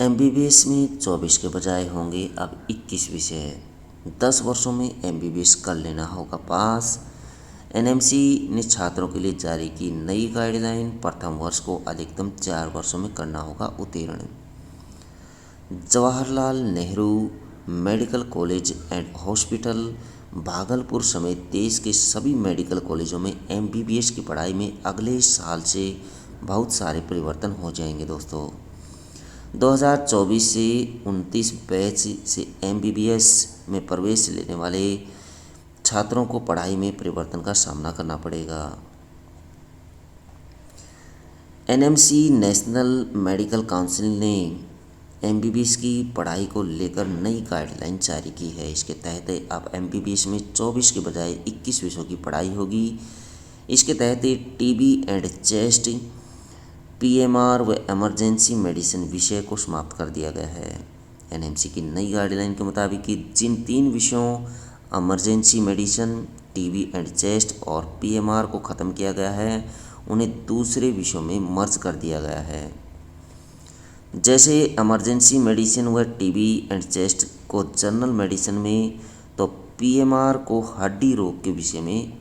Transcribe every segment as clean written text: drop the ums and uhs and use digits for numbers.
MBBS में 24 के बजाय होंगे अब 21 विषय। 10 वर्षों में एमबीबीएस कर लेना होगा पास। एनएमसी ने छात्रों के लिए जारी की नई गाइडलाइन। प्रथम वर्ष को अधिकतम 4 वर्षों में करना होगा उत्तीर्ण। Jawaharlal Nehru medical college and hospital Bhagalpur समेत देश के सभी मेडिकल कॉलेजों में एमबीबीएस की पढ़ाई में अगले साल से बहुत सारे परिवर्तन हो जाएंगे दोस्तों। 2024 से 29 बैच से एमबीबीएस में प्रवेश लेने वाले छात्रों को पढ़ाई में परिवर्तन का सामना करना पड़ेगा। एनएमसी नेशनल मेडिकल काउंसिल ने एमबीबीएस की पढ़ाई को लेकर नई गाइडलाइन जारी की है। इसके तहत अब एमबीबीएस में 24 के बजाय 21 विषयों की पढ़ाई होगी। इसके तहत टीबी एंड चेस्ट, पीएमआर व इमरजेंसी मेडिसिन विषय को समाप्त कर दिया गया है। एनएमसी की नई गाइडलाइन के मुताबिक कि जिन 3 विषयों emergency medicine, TB and chest और पीएमआर को ख़त्म किया गया है, उन्हें दूसरे विषयों में मर्ज कर दिया गया है। जैसे इमरजेंसी मेडिसिन व टीबी एंड चेस्ट को जनरल मेडिसिन में, तो पीएमआर को हड्डी रोग के विषय में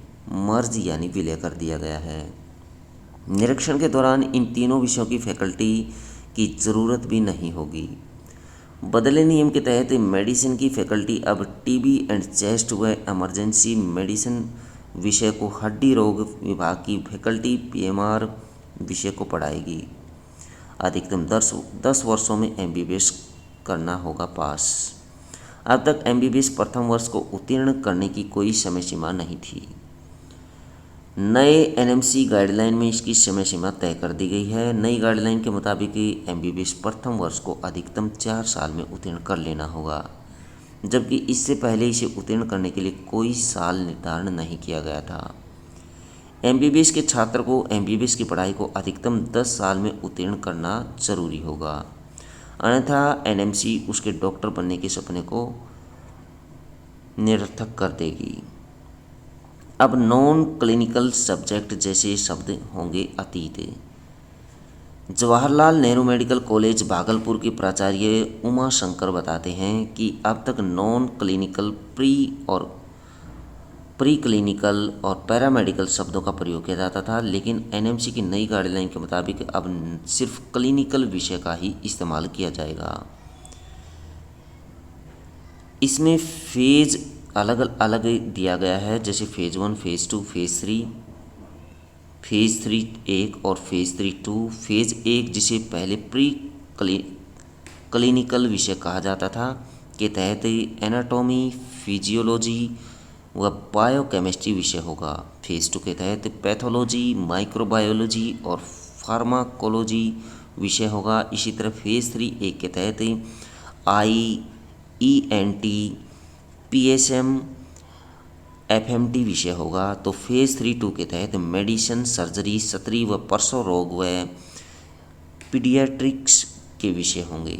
मर्ज यानी विलय कर दिया गया है। निरीक्षण के दौरान इन तीनों विषयों की फैकल्टी की ज़रूरत भी नहीं होगी। बदले नियम के तहत मेडिसिन की फैकल्टी अब टीबी एंड चेस्ट व इमरजेंसी मेडिसिन विषय को, हड्डी रोग विभाग की फैकल्टी पीएमआर विषय को पढ़ाएगी। अधिकतम 10 वर्षों में एमबीबीएस करना होगा पास। अब तक एमबीबीएस प्रथम वर्ष को उत्तीर्ण करने की कोई समय सीमा नहीं थी। नए एनएमसी गाइडलाइन में इसकी समय सीमा तय कर दी गई है। नई गाइडलाइन के मुताबिक एमबीबीएस प्रथम वर्ष को अधिकतम 4 साल में उत्तीर्ण कर लेना होगा, जबकि इससे पहले इसे उत्तीर्ण करने के लिए कोई साल निर्धारण नहीं किया गया था। एमबीबीएस के छात्र को एमबीबीएस की पढ़ाई को अधिकतम 10 साल में उत्तीर्ण करना जरूरी होगा, अन्यथा एनएमसी उसके डॉक्टर बनने के सपने को निरर्थक कर देगी। अब नॉन क्लिनिकल सब्जेक्ट जैसे शब्द होंगे अतीत। जवाहरलाल नेहरू मेडिकल कॉलेज भागलपुर की प्राचार्य उमा शंकर बताते हैं कि अब तक नॉन क्लिनिकल, प्री क्लिनिकल और पैरामेडिकल शब्दों का प्रयोग किया जाता था, लेकिन एनएमसी की नई गाइडलाइन के मुताबिक अब सिर्फ क्लिनिकल विषय का ही इस्तेमाल किया जाएगा। इसमें फेज अलग अलग दिया गया है, जैसे फेज़ 1, फेज़ 2, फेज़ 3, फेज़ 3 1 और फेज़ 3 2। फेज़ 1 जिसे पहले प्री क्लिनिकल विषय कहा जाता था के तहत एनाटॉमी, फिजियोलॉजी व बायोकेमिस्ट्री विषय होगा। फेज़ 2 के तहत पैथोलॉजी, माइक्रोबायोलॉजी और फार्माकोलॉजी विषय होगा। इसी तरह फेज़ 3 1 के तहत ENT, PSM, FMT विषय होगा। तो फेज़ 3 2 के तहत मेडिसिन, सर्जरी, सतरी व प्रसव रोग व पीडियाट्रिक्स के विषय होंगे।